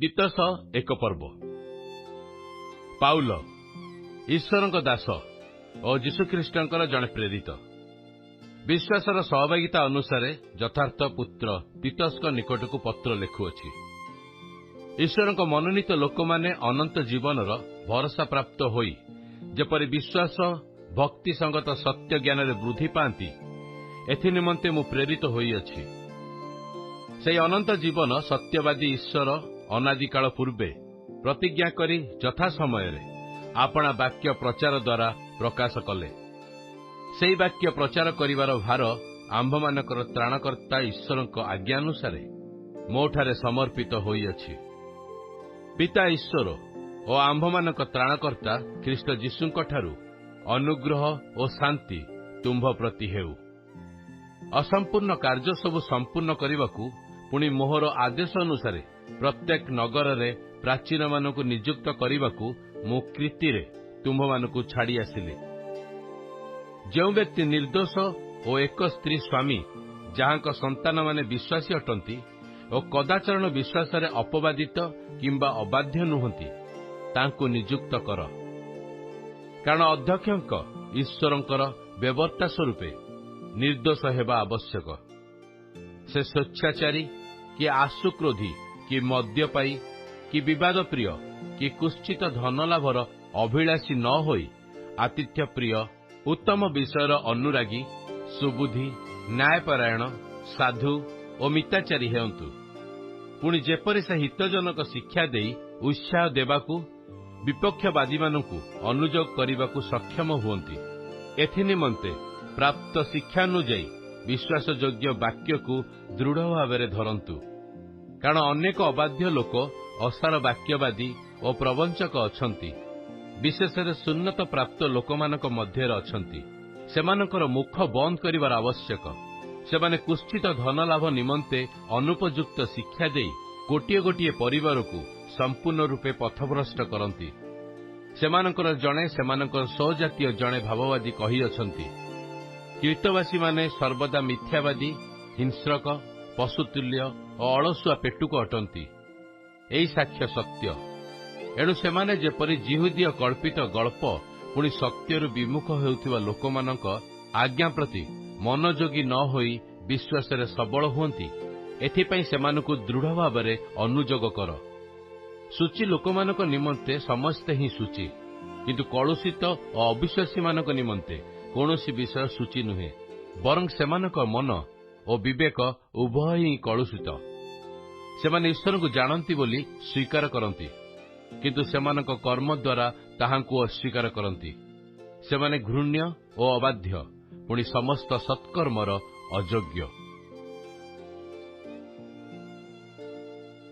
तीतस एक पर्व पाउल ईश्वर दास और जीशुख्रीष्टर जड़े प्रेरित विश्वासर सहभागिता अनुसार यथार्थ पुत्र तीतस निकट को पत्र लिखुअछि। ईश्वर मनोनीत लोक माने अनंत जीवनर भरोसा प्राप्त होई जेपरि विश्वास भक्ति संगत सत्य ज्ञान वृद्धि पाती एथि निमंते मु प्रेरित होइअछि। से अनंत जीवन सत्यवादी ईश्वर अनादिकाल पूर्वे प्रतिज्ञा करी यथा समय आपणा वाक्य प्रचार द्वारा प्रकाश कले। सेई वाक्य प्रचार करिवार भार आंभमानकर त्राणकर्ता ईश्वर आज्ञानुसार मोठारे समर्पित होइअछि। पिता ईश्वर और आंभमानक त्राणकर्ता ख्रीष्ट जीशुंक ठारू अनुग्रह और शांति तुम्भ प्रति हेउ। असंपूर्ण कार्य सबु संपूर्ण करने पुणी मोहर आदेश अनुसार प्रत्येक नगर रे प्राचीन मानकु नियुक्त करने मु कृति रे तुम्भ मानकु छाड़ी आसिले। जो व्यक्ति निर्दोष और एक स्त्री स्वामी जहांक संतान माने विश्वासी अटंती और कदाचरण विश्वास रे अपवादित किंबा अबाध्य नुहंती तांकु नियुक्त कर। कारण अध्यक्षक ईश्वरंकर व्यवर्ता स्वरूपे निर्दोष हेबा आवश्यक। से स्वेच्छाचारी कि आशुक्रोधी कि मद्यपायी कि विवाद प्रिय कि कुश्चित धनलाभर अभिलाषी न होई आतिथ्य प्रिय उत्तम विषयर अनुरागी सुबुद्धि न्यायपरायण साधु और मिताचारी हेउंतु। पुणी जेपरि से हितजनक शिक्षा देई उत्साह देबाकू विपक्षवादी मानकु अनुयोग करने सक्षम हुअंती। एथि निमंते प्राप्त शिक्षानुजाई विश्वासयोग्य वाक्य को दृढ़ भाव धरंतु। कारण अनेक अबाध्य लोक असार वाक्यवादी और प्रवंचक अछंती। विशेषकर सुन्नत प्राप्त लोकमानक मध्य अछंती। सेमानकर मुख बंद करिवार आवश्यक। सेमाने कुश्चित धनलाभ निमंते अनुपयुक्त शिक्षा देई गोटिए गोटिए परिवार को संपूर्ण रूपे पथभ्रष्ट करंती। सेमानकर जणे सेमानकर सहजातीय जणे भाववादी कही अछंती। कृतवासी माने सर्वदा मिथ्यावादी हिंस्रक पशुतुल्य और अलसुआ पेटुक अटंती। एई साक्ष्य सत्य। एणु सेमाने जेपरि जिहुदीय कल्पित गल्प पुणी सत्यरु विमुख हेउथिबा लोकमानक आज्ञा प्रति मनोयोगी न होई विश्वासरे सबल हुअंती एथिपई सेमानकु दृढ़ भावरे अनुयोग कर। सूची लोकमानक निमंते समस्ते ही सूची किंतु कलुषित और अविश्वासी मानक निमंते कौनसी विषय सूची नुहे बरं सेमानक मन और विवेक उभय ही कलुषित। सेमाने ईश्वर को जानती बोली स्वीकार करती किंतु सेमानक कर्म द्वारा ताहांकु अस्वीकार करती। सेमाने घृण्य और अबाध्य पुणी समस्त सत्कर्मर अयोग्य।